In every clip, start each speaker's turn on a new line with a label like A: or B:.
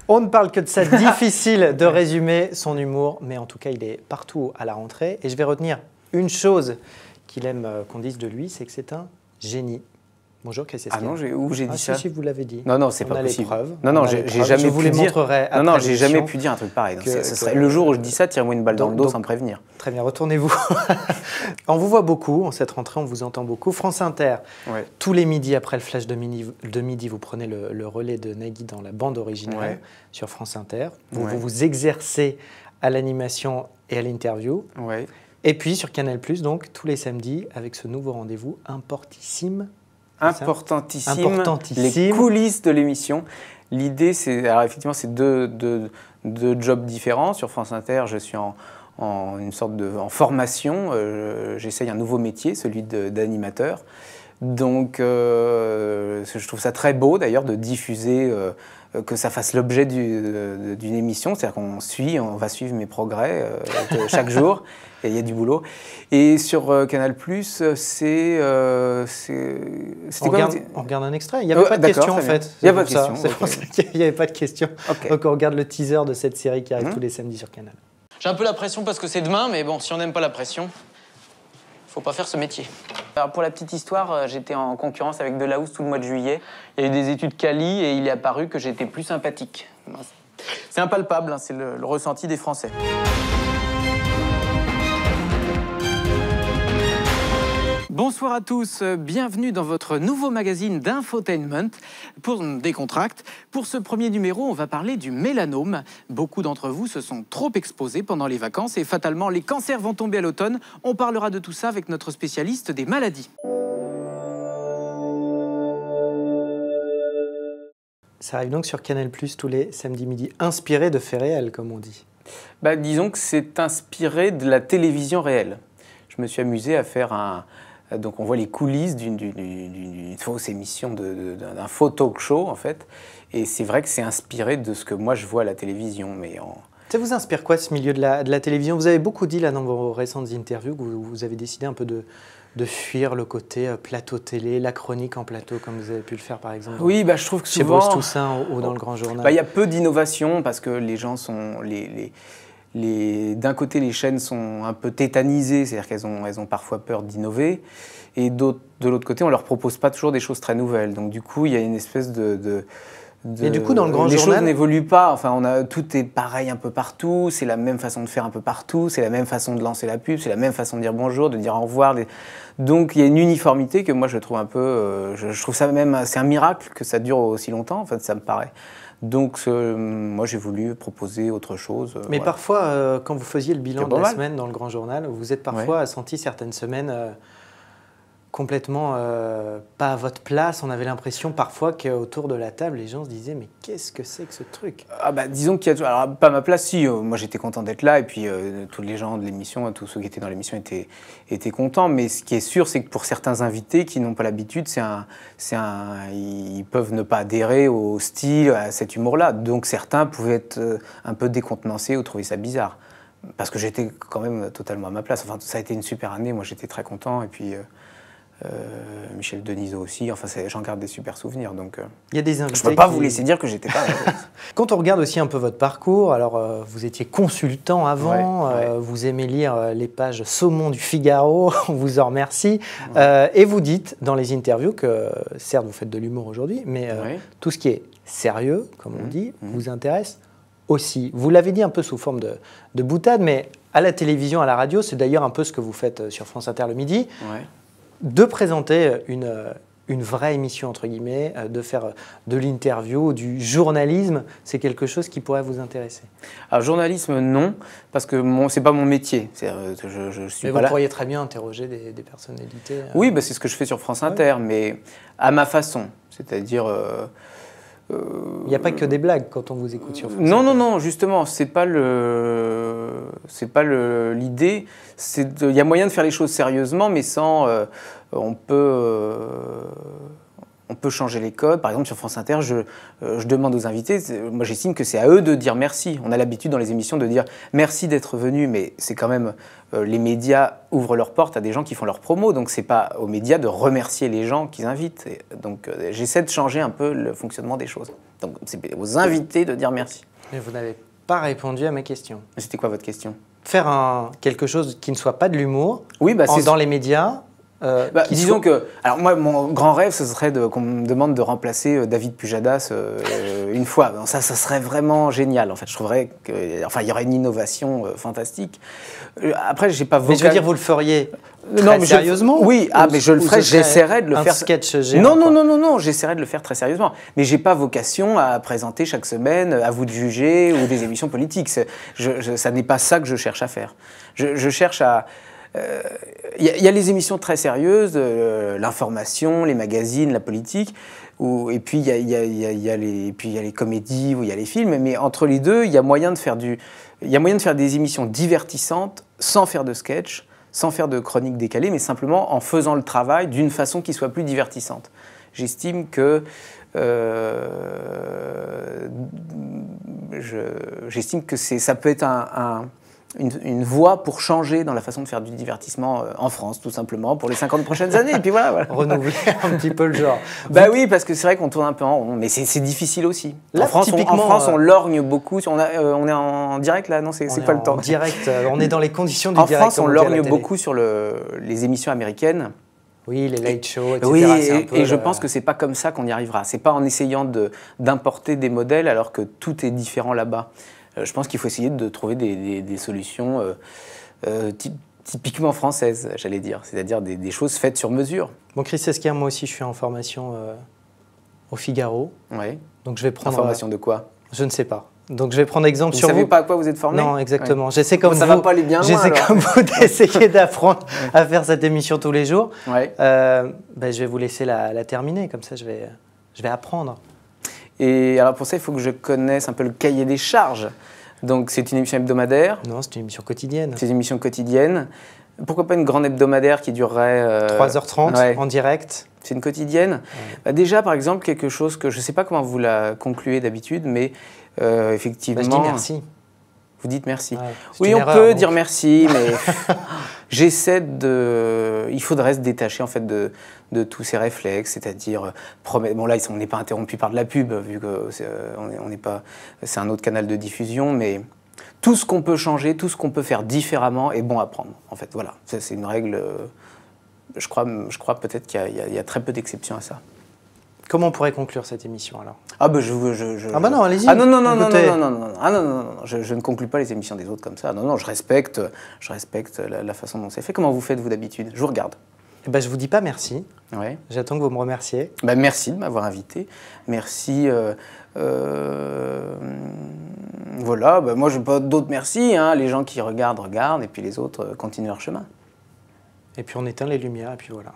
A: On ne parle que de ça, difficile de résumer son humour, mais en tout cas, il est partout à la rentrée. Et je vais retenir une chose qu'il aime qu'on dise de lui, c'est que c'est un génie. Bonjour, Christian.
B: Ah non, où j'ai dit ça?
A: Si, vous l'avez dit.
B: Non, non, c'est pas possible.
A: Non,
B: non, j'ai jamais
A: je vous les montrerai après.
B: Non, non, j'ai jamais pu dire un truc pareil. Le jour où je dis ça, tirez-moi une balle dans le dos sans me prévenir.
A: Très bien, retournez-vous. On vous voit beaucoup, en cette rentrée, on vous entend beaucoup. France Inter, tous les midis après le flash de midi, vous prenez le relais de Nagui dans la bande originale sur France Inter. Vous vous exercez à l'animation et à l'interview. Et puis sur Canal+, donc tous les samedis, avec ce nouveau rendez-vous importantissime.
B: Importantissime, les coulisses de l'émission. L'idée, c'est, alors effectivement, c'est deux jobs différents. Sur France Inter, je suis en formation. J'essaye un nouveau métier, celui d'animateur. Donc, je trouve ça très beau, d'ailleurs, de diffuser, que ça fasse l'objet d'une émission. C'est-à-dire on va suivre mes progrès chaque jour. Et il y a du boulot. Et sur Canal+, c'était quoi?
A: On regarde un extrait. Il n'y avait pas de question, en fait.
B: Il n'y a pas de question.
A: Il n'y avait pas de question. Donc, on regarde le teaser de cette série qui arrive tous les samedis sur Canal.
C: J'ai un peu la pression parce que c'est demain, mais bon, si on n'aime pas la pression, faut pas faire ce métier. Alors pour la petite histoire, j'étais en concurrence avec Delahousse tout le mois de juillet. Il y a eu des études quali et il est apparu que j'étais plus sympathique. C'est impalpable, hein, c'est le ressenti des Français. Bonsoir à tous, bienvenue dans votre nouveau magazine d'infotainment pour Décontracte. Pour ce premier numéro, on va parler du mélanome. Beaucoup d'entre vous se sont trop exposés pendant les vacances et fatalement, les cancers vont tomber à l'automne. On parlera de tout ça avec notre spécialiste des maladies.
A: Ça arrive donc sur Canal+, tous les samedis midi, inspiré de faits réels, comme on dit.
B: Bah, disons que c'est inspiré de la télévision réelle. Je me suis amusé à faire donc on voit les coulisses d'une fausse émission, d'un faux talk show en fait. Et c'est vrai que c'est inspiré de ce que moi je vois à la télévision.
A: Ça vous inspire quoi ce milieu de la télévision? Vous avez beaucoup dit là dans vos récentes interviews que vous avez décidé un peu de fuir le côté plateau télé, la chronique en plateau comme vous avez pu le faire par exemple.
B: Oui, bah, je trouve que
A: chez
B: souvent…
A: Bruce Toussaint ou dans le Grand Journal.
B: Bah, y a peu d'innovation parce que les gens sont… D'un côté, les chaînes sont un peu tétanisées, c'est-à-dire qu'elles ont parfois peur d'innover. Et de l'autre côté, on ne leur propose pas toujours des choses très nouvelles. Donc du coup, il y a une espèce
A: Et du coup, dans le Grand
B: les
A: Journal…
B: choses n'évoluent pas. Enfin, tout est pareil un peu partout. C'est la même façon de faire un peu partout. C'est la même façon de lancer la pub. C'est la même façon de dire bonjour, de dire au revoir. Donc il y a une uniformité que moi je trouve un peu… je trouve ça même… C'est un miracle que ça dure aussi longtemps, en fait, ça me paraît. Donc, moi, j'ai voulu proposer autre chose.
A: Mais parfois, quand vous faisiez le bilan de la semaine dans le Grand Journal, vous êtes parfois senti certaines semaines complètement pas à votre place. On avait l'impression parfois qu'autour de la table, les gens se disaient « Mais qu'est-ce que c'est que ce truc ?»
B: Ah bah, disons qu'il y a… Alors, pas à ma place, si. Moi, j'étais content d'être là. Et puis, tous les gens de l'émission, tous ceux qui étaient dans l'émission étaient contents. Mais ce qui est sûr, c'est que pour certains invités qui n'ont pas l'habitude, ils peuvent ne pas adhérer au style, à cet humour-là. Donc, certains pouvaient être un peu décontenancés ou trouver ça bizarre. Parce que j'étais quand même totalement à ma place. Enfin, ça a été une super année. Moi, j'étais très content. Et puis… Michel Denisot aussi, enfin j'en garde des super souvenirs, donc
A: il y a des invités
B: je ne peux pas vous laisser dire que j'étais pas…
A: Quand on regarde aussi un peu votre parcours, alors vous étiez consultant avant, vous aimez lire les pages saumon du Figaro, on vous en remercie, et vous dites dans les interviews que certes vous faites de l'humour aujourd'hui, mais tout ce qui est sérieux, comme on dit, vous intéresse aussi. Vous l'avez dit un peu sous forme de boutade, mais à la télévision, à la radio, c'est d'ailleurs un peu ce que vous faites sur France Inter le midi. De présenter une vraie émission, entre guillemets, de faire de l'interview, du journalisme, c'est quelque chose qui pourrait vous intéresser?
B: Alors, journalisme, non, parce que c'est pas mon métier. Je suis
A: mais
B: pas
A: vous
B: là.
A: pourriez très bien interroger des personnalités.
B: Oui, bah, c'est ce que je fais sur France Inter, mais à ma façon. C'est-à-dire…
A: il n'y a pas que des blagues quand on vous écoute sur France
B: Non,
A: Inter.
B: non, justement, c'est pas l'idée. Il y a moyen de faire les choses sérieusement, mais sans… on peut peut changer les codes. Par exemple, sur France Inter, je demande aux invités, moi j'estime que c'est à eux de dire merci. On a l'habitude dans les émissions de dire merci d'être venu, mais c'est quand même les médias ouvrent leurs portes à des gens qui font leur promo, donc c'est pas aux médias de remercier les gens qu'ils invitent. Et donc j'essaie de changer un peu le fonctionnement des choses. Donc c'est aux invités de dire merci.
A: Mais vous n'avez pas répondu à ma question.
B: C'était quoi votre question?
A: Faire quelque chose qui ne soit pas de l'humour
B: oui,
A: dans les médias.
B: Disons que, alors moi, mon grand rêve, ce serait qu'on me demande de remplacer David Pujadas une fois. Bon, ça serait vraiment génial. En fait, je trouverais il y aurait une innovation fantastique. Après, j'ai pas.
A: Mais je veux dire, vous le feriez très sérieusement.
B: Oui, mais je le ferais. J'essaierais de le faire.
A: Un sketch géant.
B: Non, j'essaierais de le faire très sérieusement. Mais j'ai pas vocation à présenter chaque semaine, à vous de juger, ou des émissions politiques. Ça n'est pas ça que je cherche à faire. Je cherche à. Il y a les émissions très sérieuses, l'information, les magazines, la politique, et puis il y a les comédies, ou il y a les films, mais entre les deux, il y a moyen de faire des émissions divertissantes sans faire de sketch, sans faire de chroniques décalées, mais simplement en faisant le travail d'une façon qui soit plus divertissante. J'estime que ça peut être une voie pour changer dans la façon de faire du divertissement en France, tout simplement, pour les 50 prochaines années. Et puis voilà.
A: Renouveler un petit peu le genre.
B: Oui, parce que c'est vrai qu'on tourne un peu en rond, mais c'est difficile aussi.
A: Là,
B: en France, on lorgne beaucoup. On est en direct, là, non? C'est quoi le temps?
A: En direct, on est dans les conditions du direct.
B: En France, on lorgne beaucoup sur les émissions américaines.
A: Oui, les late shows, etc.
B: Oui, et je pense que c'est pas comme ça qu'on y arrivera. C'est pas en essayant d'importer des modèles alors que tout est différent là-bas. Je pense qu'il faut essayer de trouver des solutions typiquement françaises, j'allais dire, c'est-à-dire des choses faites sur mesure.
A: Bon, Chris Esquire, moi aussi, je suis en formation au Figaro.
B: Oui.
A: Donc je vais prendre.
B: En formation de quoi?
A: Je ne sais pas. Donc je vais prendre exemple sur vous.
B: Vous ne savez pas à quoi vous êtes formé?
A: Non, exactement. Ouais. J'essaie comme
B: ça
A: vous.
B: Va pas aller bien loin.
A: J'essaie comme vous d'essayer d'apprendre à faire cette émission tous les jours.
B: Ouais.
A: Je vais vous laisser la terminer, comme ça je vais apprendre.
B: Et alors pour ça, il faut que je connaisse un peu le cahier des charges. Donc c'est une émission hebdomadaire?
A: Non, c'est une émission quotidienne.
B: C'est une émission quotidienne. Pourquoi pas une grande hebdomadaire qui durerait
A: 3h30 en direct?
B: C'est une quotidienne. Ouais. Déjà, par exemple, quelque chose que je ne sais pas comment vous la concluez d'habitude, mais effectivement...
A: je dis merci.
B: Vous dites merci.
A: Ouais,
B: oui, on peut dire merci, mais il faudrait se détacher en fait de tous ces réflexes, c'est-à-dire bon là on n'est pas interrompu par de la pub vu que c'est un autre canal de diffusion, mais tout ce qu'on peut changer, tout ce qu'on peut faire différemment est bon à prendre. En fait, voilà, ça, c'est une règle. Je crois peut-être qu'il y a très peu d'exceptions à ça.
A: Comment on pourrait conclure cette émission alors?
B: Ah bah
A: non, allez-y.
B: Ah non, je ne conclue pas les émissions des autres comme ça. Non, je respecte la façon dont c'est fait. Comment vous faites vous d'habitude? Je vous regarde.
A: Je vous dis pas merci.
B: Ouais.
A: J'attends que vous me remerciez.
B: Merci de m'avoir invité. Merci. Voilà. Moi, je n'ai pas d'autres merci. Hein. Les gens qui regardent, et puis les autres continuent leur chemin.
A: Et puis on éteint les lumières, et puis voilà.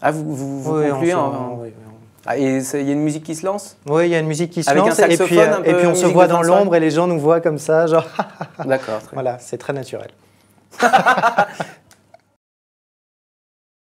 B: Ah, vous concluez
A: oui.
B: Ah, et il y a une musique qui se lance?
A: Oui, il y a une musique qui se
B: avec
A: lance,
B: un saxophone,
A: et puis on se voit dans l'ombre et les gens nous voient comme ça, genre.
B: D'accord.
A: Voilà, c'est très naturel.